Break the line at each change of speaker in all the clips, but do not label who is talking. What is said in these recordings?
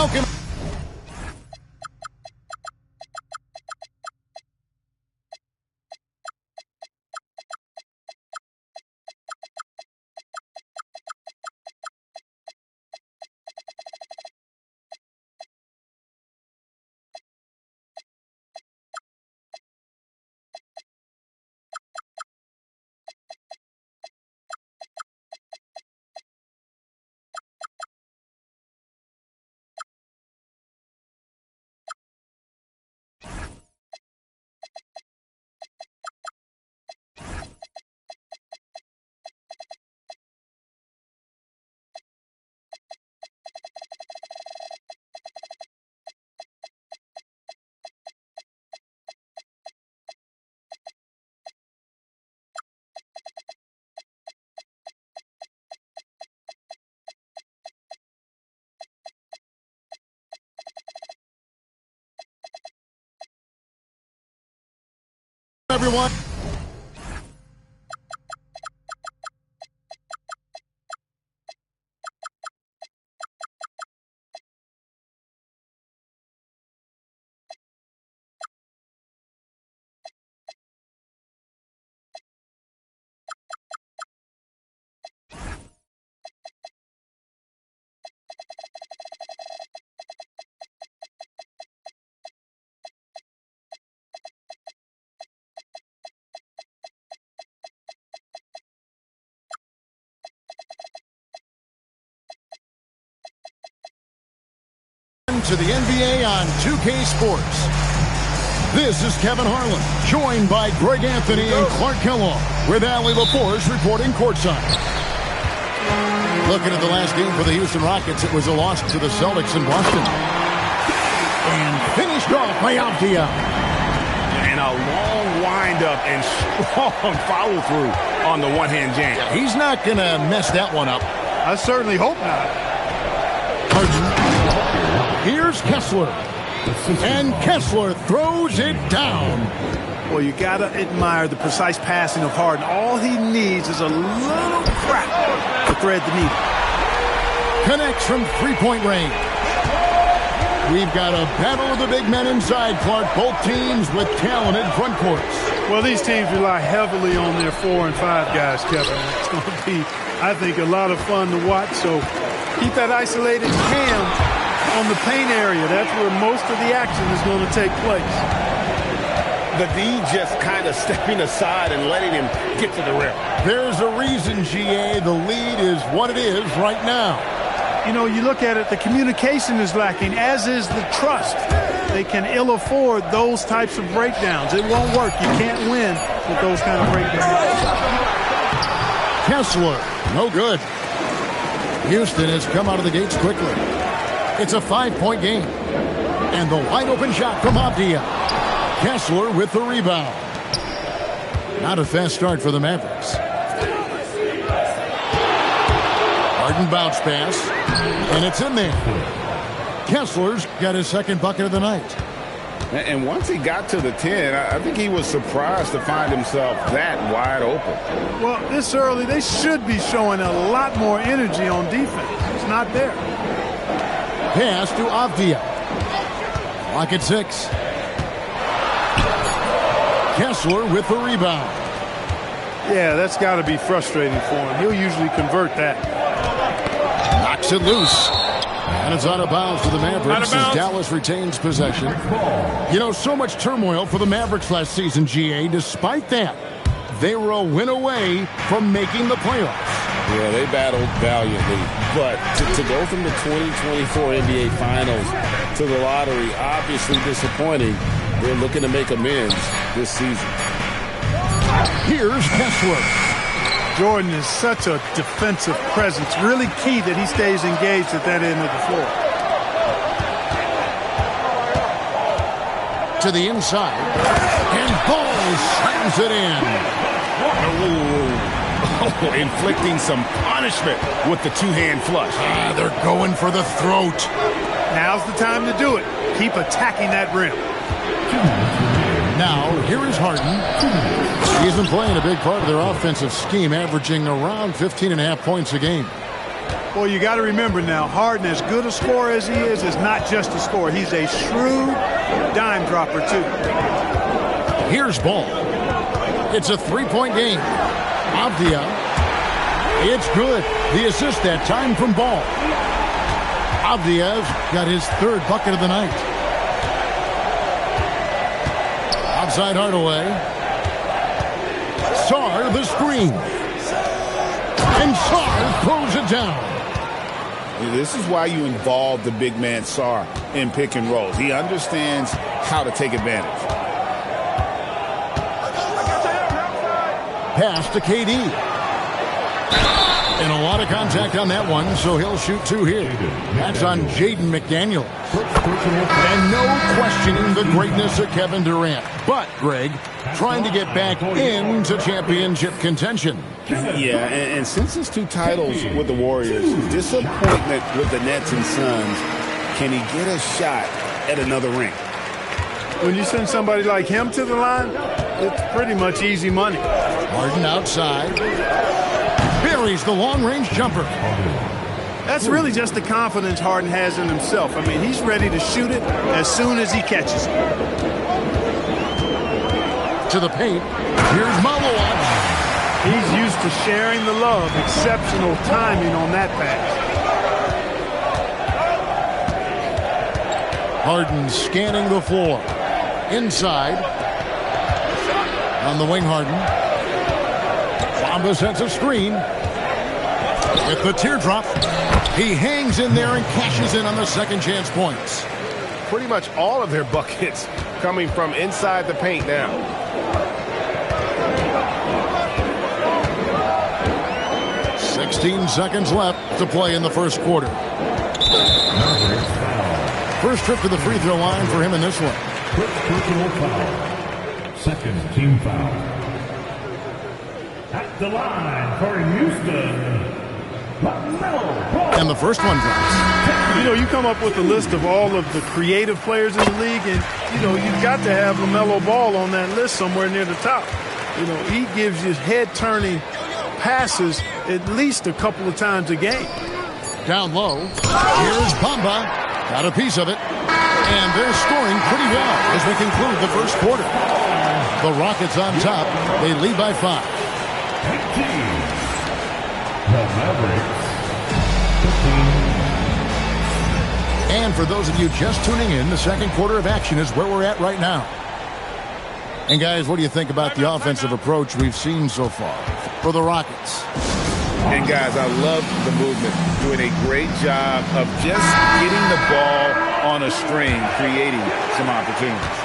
Welcome. Everyone. To the NBA on 2K Sports. This is Kevin Harlan, joined by Greg Anthony and Clark Kellogg, with Allie LaForce reporting courtside. Looking at the last game for the Houston Rockets, it was a loss to the Celtics in Boston. And finished off by Avdija.
And a long windup and strong follow-through on the one-hand jam.
Yeah, he's not going to mess that one up.
I certainly hope not.
Here's Kessler. And Kessler throws it down.
Well, you got to admire the precise passing of Harden. All he needs is a little crack to thread the needle.
Connects from three-point range. We've got a battle of the big men inside, Clark. Both teams with talented front courts.
Well, these teams rely heavily on their 4 and 5 guys, Kevin. It's going to be, I think, a lot of fun to watch. So keep that isolated Cam on the paint area. That's where most of the action is going to take place.
The D just kind of stepping aside and letting him get to the rim.
There's a reason, GA, the lead is what it is right now.
You know, you look at it, the communication is lacking, as is the trust. They can ill afford those types of breakdowns. It won't work. You can't win with those kind of breakdowns.
Kessler, no good. Houston has come out of the gates quickly. It's a 5-point game. And the wide-open shot from Avdija. Kessler with the rebound. Not a fast start for the Mavericks. Harden bounce pass. And it's in there. Kessler's got his second bucket of the night.
And once he got to the 10, I think he was surprised to find himself that wide open.
Well, this early, they should be showing a lot more energy on defense. It's not there.
Pass to Avdija. Clock at 6. Kessler with the rebound.
Yeah, that's got to be frustrating for him. He'll usually convert that.
Knocks it loose. And it's out of bounds to the Mavericks as Dallas retains possession. You know, so much turmoil for the Mavericks last season, GA. Despite that, they were a win away from making the playoffs.
Yeah, they battled valiantly. But to go from the 2024 NBA Finals to the lottery, obviously disappointing. They're looking to make amends this season.
Here's Kessler.
Jordan is such a defensive presence. Really key that he stays engaged at that end of the floor.
To the inside. And Ball slams it in.
Oh, inflicting some punishment with the two-hand flush.
They're going for the throat.
Now's the time to do it. Keep attacking that rim.
Now, here is Harden. He's been playing a big part of their offensive scheme, averaging around 15.5 points a game.
Well, you got to remember now, Harden, as good a scorer as he is not just a scorer. He's a shrewd dime dropper, too.
Here's Ball. It's a three-point game. Avdia. It's good. The assist that time from Ball. Avdia's got his third bucket of the night. Outside Hardaway. Sarr the screen. And Sarr throws it down.
This is why you involve the big man Sarr in pick and rolls. He understands how to take advantage.
Pass to KD. And a lot of contact on that one, so he'll shoot two here. That's on Jaden McDaniels. And no questioning the greatness of Kevin Durant. But, Greg, trying to get back into championship contention.
Yeah, and since his 2 titles with the Warriors, disappointment with the Nets and Suns, can he get a shot at another ring?
When you send somebody like him to the line, it's pretty much easy money.
Harden outside. Buries the long-range jumper.
That's really just the confidence Harden has in himself. I mean, he's ready to shoot it as soon as he catches it.
To the paint. Here's Malawat.
He's used to sharing the love. Exceptional timing on that pass.
Harden scanning the floor. Inside. On the wing, Harden. Bamba sets a screen. With the teardrop, he hangs in there and cashes in on the second chance points.
Pretty much all of their buckets coming from inside the paint now.
Seconds left to play in the first quarter. First trip to the free throw line for him in this one.
Personal foul. Second team foul. At the line for Houston.
And the first one drops.
You know, you come up with a list of all of the creative players in the league, and, you know, you've got to have LaMelo Ball on that list somewhere near the top. You know, he gives you head-turning passes at least a couple of times a game.
Down low. Here's Bamba. Got a piece of it. And they're scoring pretty well as we conclude the first quarter. The Rockets on top. They lead by 5.
The Mavericks.
And for those of you just tuning in, the second quarter of action is where we're at right now. And guys, what do you think about the offensive approach we've seen so far for the Rockets?
And guys, I love the movement. Doing a great job of just getting the ball on a string, creating some opportunities.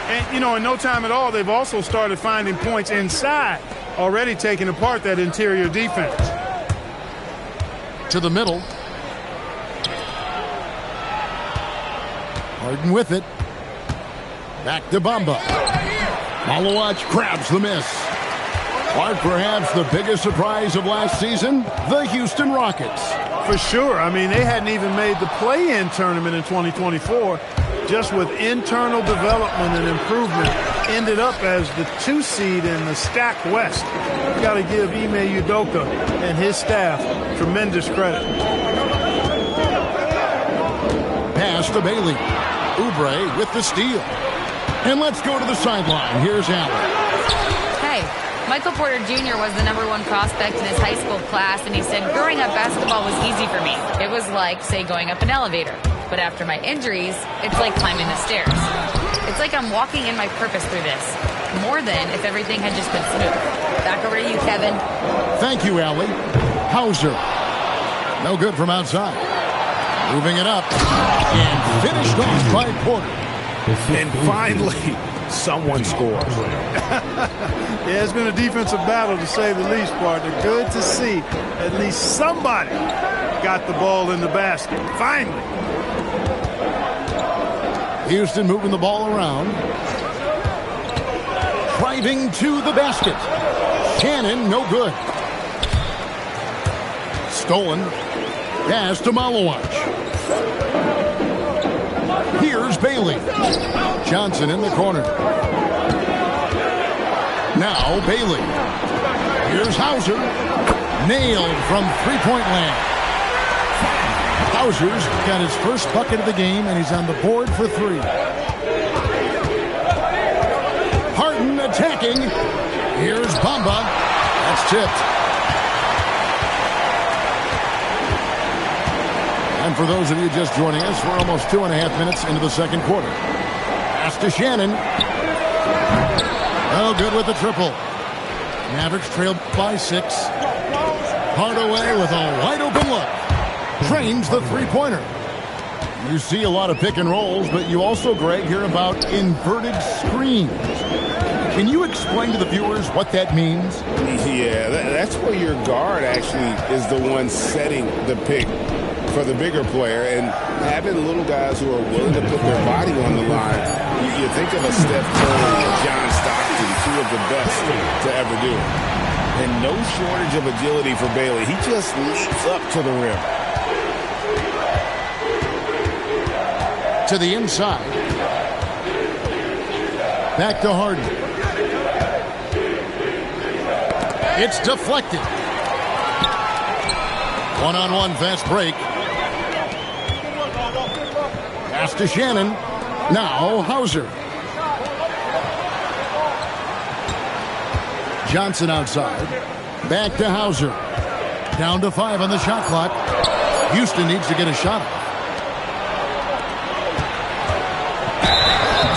And, you know, in no time at all, they've also started finding points inside, already taking apart that interior defense.
To the middle. Harden with it. Back to Bamba. Malawat grabs the miss. Or perhaps the biggest surprise of last season, the Houston Rockets.
For sure. I mean, they hadn't even made the play-in tournament in 2024. Just with internal development and improvement, ended up as the 2 seed in the stacked West. You got to give Ime Udoka and his staff tremendous credit.
Pass to Bailey. Oubre with the steal. And let's go to the sideline. Here's Allen.
Hey, Michael Porter Jr. was the #1 prospect in his high school class, and he said growing up basketball was easy for me. It was like, say, going up an elevator. But after my injuries, it's like climbing the stairs. It's like I'm walking in my purpose through this. More than if everything had just been smooth. Back over to you, Kevin.
Thank you, Allie. Hauser. No good from outside. Moving it up. And finished off by Porter.
And finally, someone scores.
Yeah, it's been a defensive battle, to say the least, partner. Good to see at least somebody got the ball in the basket. Finally.
Houston moving the ball around. Driving to the basket. Shannon, no good. Stolen. Pass to Malawat. Here's Bailey. Johnson in the corner. Now Bailey. Here's Hauser. Nailed from three-point land. Hauser's got his first bucket of the game, and he's on the board for 3. Harden attacking. Here's Bamba. That's tipped. And for those of you just joining us, we're almost 2.5 minutes into the second quarter. Pass to Shannon. Oh, good with the triple. Mavericks trail by 6. Hardaway with a wide-open look. Drains the three-pointer. You see a lot of pick and rolls, but you also, Greg, hear about inverted screens. Can you explain to the viewers what that means?
Yeah, that's where your guard actually is the one setting the pick for the bigger player, and having little guys who are willing to put their body on the line. You think of a Steph Curry or John Stockton, 2 of the best to ever do it. And no shortage of agility for Bailey. He just leaps up to the rim.
To the inside. Back to Harden. It's deflected. One-on-one fast break. Pass to Shannon. Now Hauser. Johnson outside. Back to Hauser. Down to 5 on the shot clock. Houston needs to get a shot off.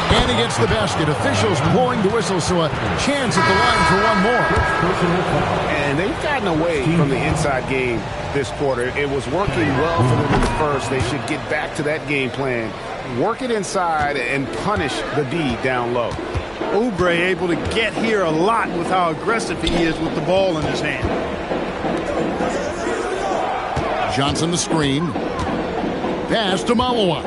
And he gets the basket. Officials blowing the whistle, so a chance at the line for one more.
And they've gotten away from the inside game this quarter. It was working well for them in the first. They should get back to that game plan. Work it inside and punish the D down low.
Oubre able to get here a lot with how aggressive he is with the ball in his hand.
Johnson the screen. Pass to Malawach.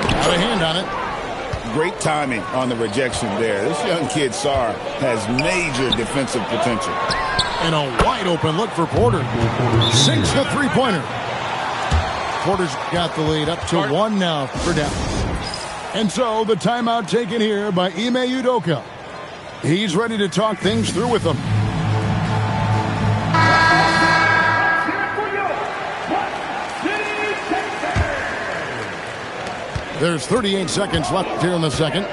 Got a hand on it.
Great timing on the rejection there. This young kid, Sarr, has major defensive potential.
And a wide open look for Porter. Sinks the three-pointer. Porter's got the lead up to 1 now for Dallas. And so the timeout taken here by Ime Udoka. He's ready to talk things through with them. There's 38 seconds left here in the second.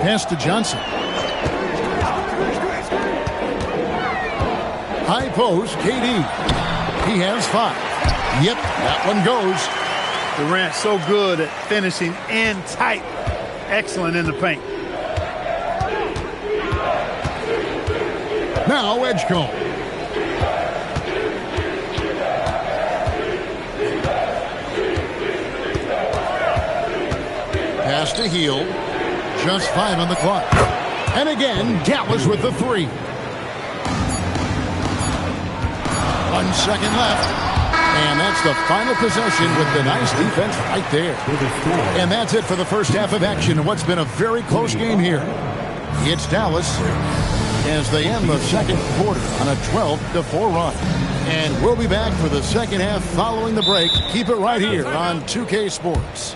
Pass to Johnson. High post, KD. He has 5. Yep, that one goes.
Durant so good at finishing in tight. Excellent in the paint.
Now Edgecombe. Pass to Hield. Just 5 on the clock. And again, Dallas with the 3. 1 second left. And that's the final possession with the nice defense right there. And that's it for the first half of action in what's been a very close game here. It's Dallas as they end the second quarter on a 12-4 run. And we'll be back for the second half following the break. Keep it right here on 2K Sports.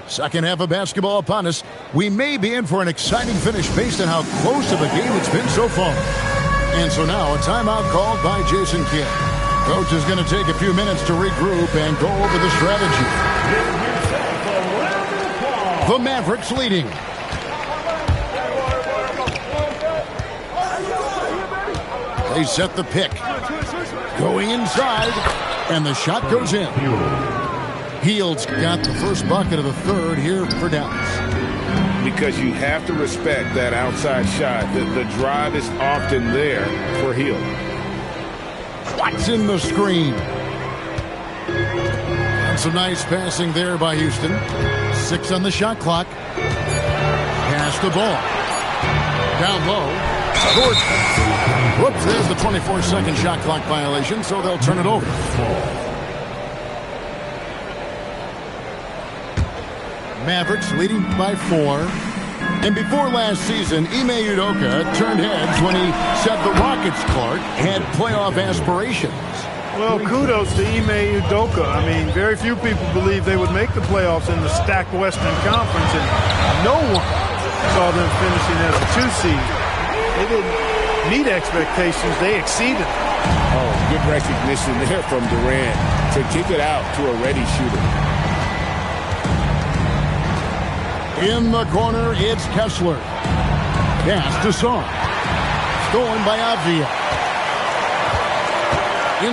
Second half of basketball upon us. We may be in for an exciting finish based on how close of a game it's been so far. And so now a timeout called by Jason Kidd. Coach is going to take a few minutes to regroup and go over the strategy. The Mavericks leading. They set the pick. Going inside. And the shot goes in. Hield's got the first bucket of the third here for Dallas.
Because you have to respect that outside shot. The drive is often there for Hield.
What's in the screen? And some nice passing there by Houston. 6 on the shot clock. Pass the ball. Down low. Gordon. Whoops, there's the 24-second shot clock violation, so they'll turn it over. Mavericks leading by 4. And before last season, Ime Udoka turned heads when he said the Rockets, Clark, had playoff aspirations.
Well, kudos to Ime Udoka. I mean, very few people believe they would make the playoffs in the stacked Western Conference, and no one Saw them finishing as a 2 seed. They didn't meet expectations. They exceeded.
Oh, good recognition there from Durant to kick it out to a ready shooter.
In the corner, it's Kessler. Pass to Song. Stolen by Avdia.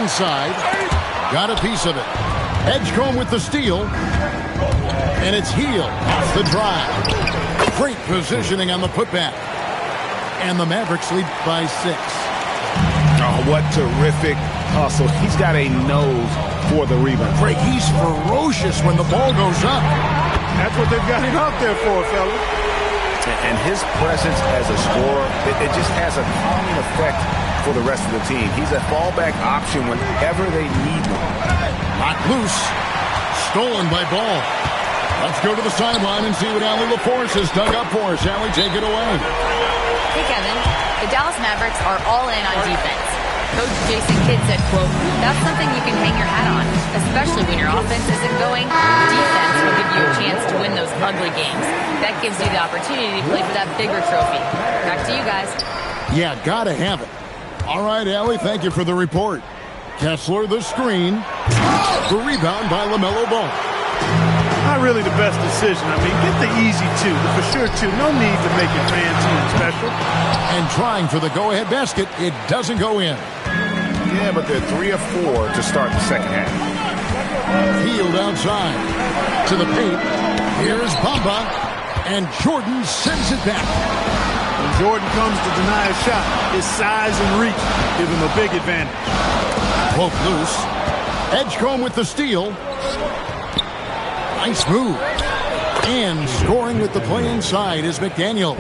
Inside. Got a piece of it. Edgecombe with the steal. And it's Hield off the drive. Great positioning on the putback. And the Mavericks lead by 6.
Oh, what terrific hustle. He's got a nose for the rebound.
Craig, he's ferocious when the ball goes up.
That's what they've got him out there for, fellas.
And his presence as a scorer, it just has a calming effect for the rest of the team. He's a fallback option whenever they need one.
Knocked loose. Stolen by Ball. Let's go to the sideline and see what Allie LaForce has dug up for us. Allie, take it away.
Hey, Kevin. The Dallas Mavericks are all in on defense. Coach Jason Kidd said, quote, "That's something you can hang your hat on, especially when your offense isn't going. Defense will give you a chance to win those ugly games. That gives you the opportunity to play for that bigger trophy." Back to you guys.
Yeah, gotta have it. All right, Allie, thank you for the report. Kessler, the screen. The rebound by LaMelo Ball.
Not really the best decision. I mean, get the easy 2, the for sure 2. No need to make it fancy and special.
And trying for the go-ahead basket, it doesn't go in.
Yeah, but they're 3 of 4 to start the second half.
Hield outside to the paint. Here's Bamba, and Jordan sends it back.
When Jordan comes to deny a shot, his size and reach give him a big advantage.
Broke loose. Edgecombe with the steal. Nice move. And scoring with the play inside is McDaniel.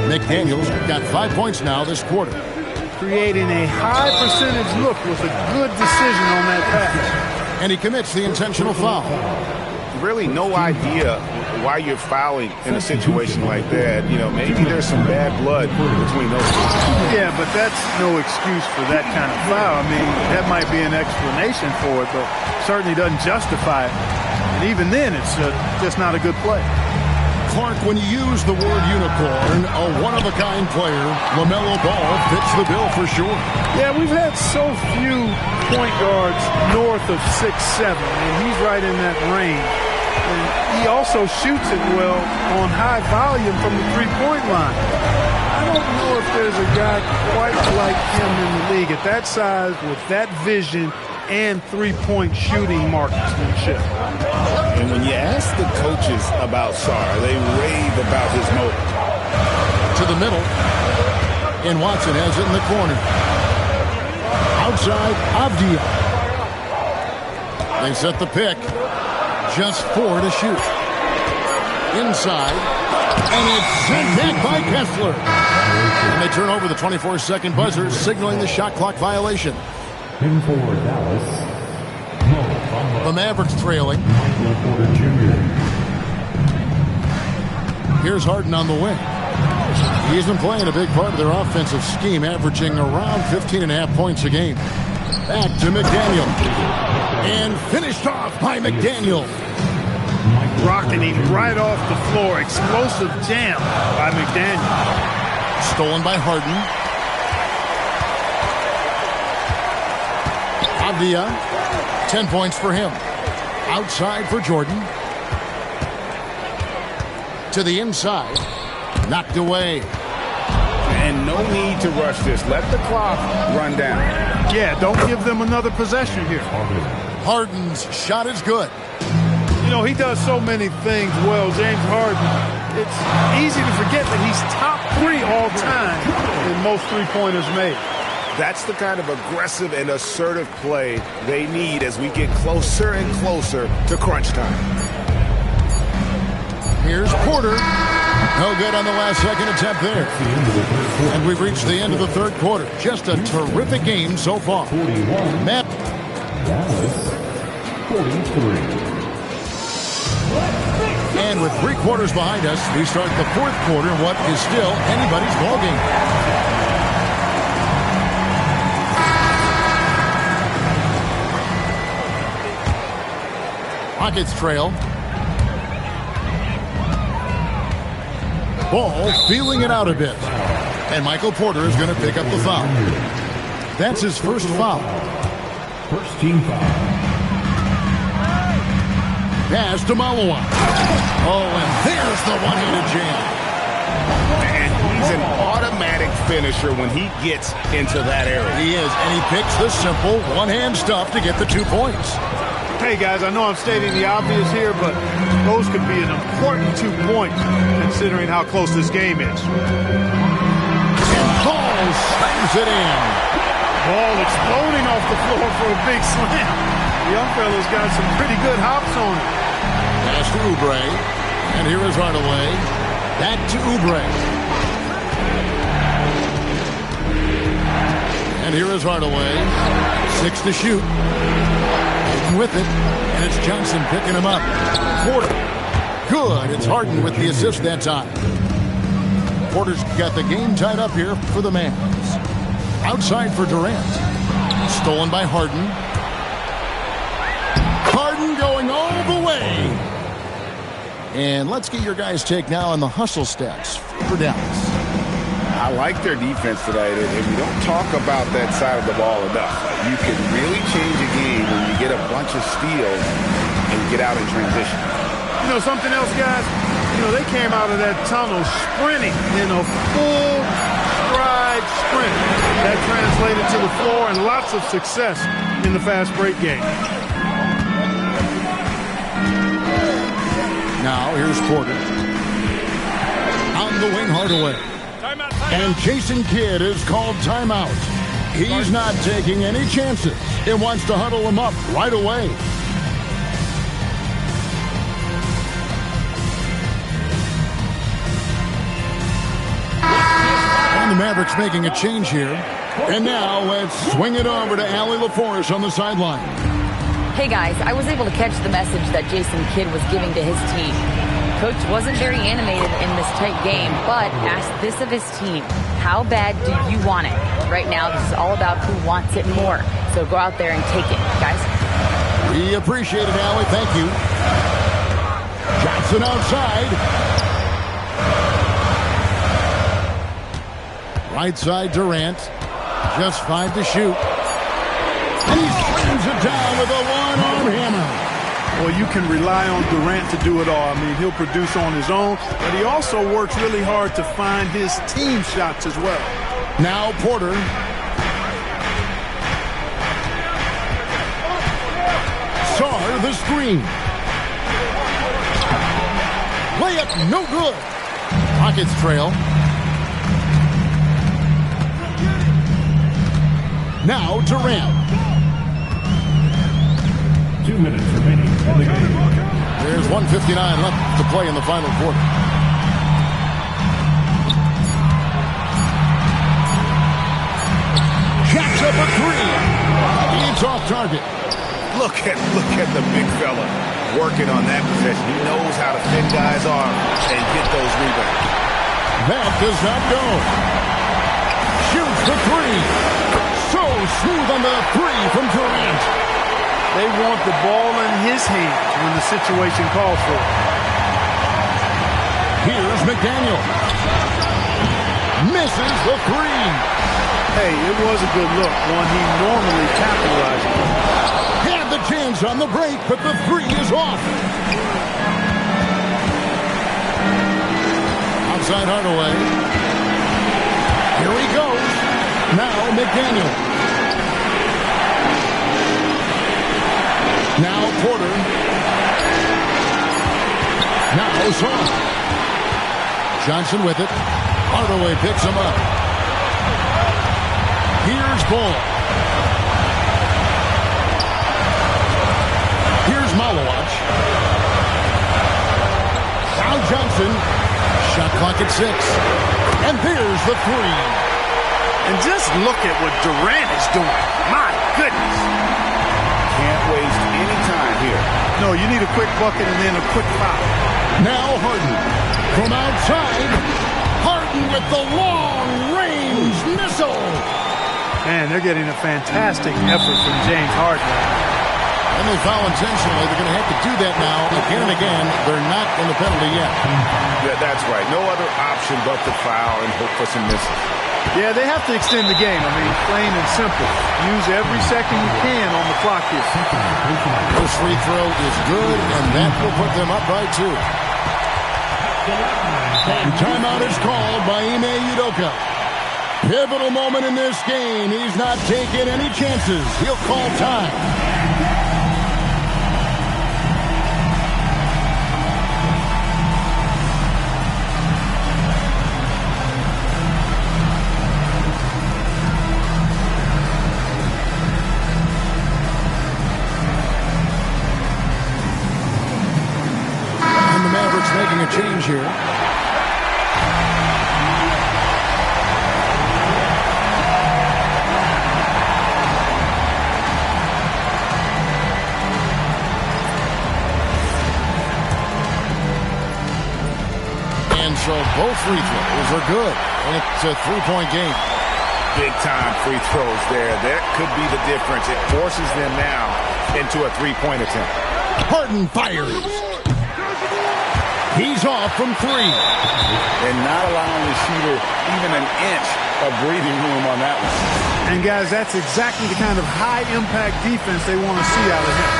McDaniel's got 5 points now this quarter.
Creating a high percentage look was a good decision on that pass.
And he commits the intentional foul.
Really no idea why you're fouling in a situation like that. You know, maybe there's some bad blood between those two.
Yeah, but that's no excuse for that kind of foul. I mean, that might be an explanation for it, but certainly doesn't justify it. And even then, it's just not a good play.
Clark, when you use the word unicorn, a one-of-a-kind player, LaMelo Ball fits the bill for sure.
Yeah, we've had so few point guards north of 6'7", and he's right in that range. And he also shoots it well on high volume from the three-point line. I don't know if there's a guy quite like him in the league at that size with that vision and three-point shooting marksmanship.
And when you ask the coaches about Sarr, they rave about his motor.
To the middle. And Watson has it in the corner. Outside, Avdia. They set the pick. Just 4 to shoot. Inside. And it's sent back by Kessler. And they turn over the 24-second buzzer, signaling the shot clock violation.
In for Dallas,
The Mavericks trailing. Here's Harden on the wing. He's been playing a big part of their offensive scheme, averaging around 15.5 points a game. Back to McDaniel. And finished off by McDaniel.
Rocking him right off the floor. Explosive jam by McDaniel.
Stolen by Harden. Avdia, 10 points for him. Outside for Jordan. To the inside. Knocked away.
And no need to rush this. Let the clock run down.
Yeah, don't give them another possession here.
Harden's shot is good.
You know, he does so many things well, James Harden. It's easy to forget that he's top 3 all time in most three-pointers made.
That's the kind of aggressive and assertive play they need as we get closer and closer to crunch time.
Here's Porter. No good on the last second attempt there. And we've reached the end of the third quarter. Just a terrific game so far. Matt.
Dallas, 43.
And with 3 quarters behind us, we start the fourth quarter in what is still anybody's ballgame. Rockets trail. Ball feeling it out a bit. And Michael Porter is going to pick up the foul. That's his first foul.
First team foul.
Pass to Maloa. Oh, and there's the one-handed jam.
And he's an automatic finisher when he gets into that area.
He is, and he picks the simple one-hand stuff to get the 2 points.
Hey, guys, I know I'm stating the obvious here, but those could be an important 2 points considering how close this game is.
And Paul slams it in.
Ball exploding off the floor for a big slam. The young fella's got some pretty good hops on it.
Pass to Oubre. And here is Hardaway. Back to Oubre. And here is Hardaway. 6 to shoot. With it, and it's Johnson picking him up. Porter. Good. It's Harden with the assist that time. Porter's got the game tied up here for the Mavs. Outside for Durant. Stolen by Harden. Harden going all the way. And let's get your guys' take now on the hustle stats for Dallas.
I like their defense tonight, and we don't talk about that side of the ball enough. You can really change a game when you get a bunch of steals and get out in transition.
You know, something else, guys? You know, they came out of that tunnel sprinting in a full stride sprint. That translated to the floor and lots of success in the fast break game.
Now, here's Porter. On the wing, Hardaway. And Jason Kidd is called timeout. He's not taking any chances. He wants to huddle him up right away. And the Mavericks making a change here. And now let's swing it over to Allie LaForce on the sideline.
Hey guys, I was able to catch the message that Jason Kidd was giving to his team. Coach wasn't very animated in this tight game, but asked this of his team. How bad do you want it? Right now, this is all about who wants it more. So go out there and take it, guys.
We appreciate it, Allie. Thank you. Johnson outside. Right side, Durant. Just 5 to shoot. And he slams it down with a one-arm hammer.
Well, you can rely on Durant to do it all. I mean, he'll produce on his own, but he also works really hard to find his team shots as well.
Now Porter. Sarr the screen. Layup no good. Rockets trail. Now Durant.
2 minutes remaining in the game.
There's 1:59 left to play in the final quarter. Jacks up a three. It's off target.
Look at the big fella working on that possession. He knows how to fit guys off and get those rebounds.
That does not go. Shoots the three. So smooth on the three from Durant.
They want the ball in his hands when the situation calls for it.
Here's McDaniel. Misses the three.
Hey, it was a good look, one he normally capitalizes on.
Had the chance on the break, but the three is off. Outside Hardaway. Here he goes. Now McDaniel. Now Porter. Now Sarr. Johnson with it. Hardaway picks him up. Here's Ball. Here's Malawach. Now Johnson. Shot clock at 6. And there's the three.
And just look at what Durant is doing. My goodness.
Can't waste any time here.
No, you need a quick bucket and then a quick foul.
Now Harden. From outside. Harden with the long-range missile.
Man, they're getting a fantastic effort from James Harden.
And they foul intentionally. They're going to have to do that now again and again. They're not in the penalty yet.
Yeah, that's right. No other option but to foul and hope for some misses.
Yeah, they have to extend the game. I mean, plain and simple. Use every second you can on the clock here.
This free throw is good, and that will put them up by 2. Timeout is called by Ime Udoka. Pivotal moment in this game. He's not taking any chances. He'll call time. Making a change here. And so both free throws are good. And it's a 3-point game.
Big time free throws there. That could be the difference. It forces them now into a 3-point attempt.
Harden fires. He's off from 3.
And not allowing the shooter even an inch of breathing room on that one.
And, guys, that's exactly the kind of high-impact defense they want to see out of him.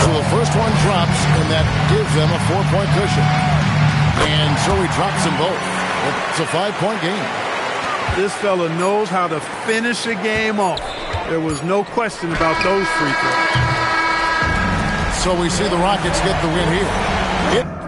So the first one drops, and that gives them a 4-point cushion. And so he drops them both. It's a 5-point game.
This fella knows how to finish a game off. There was no question about those free throws.
So we see the Rockets get the win here.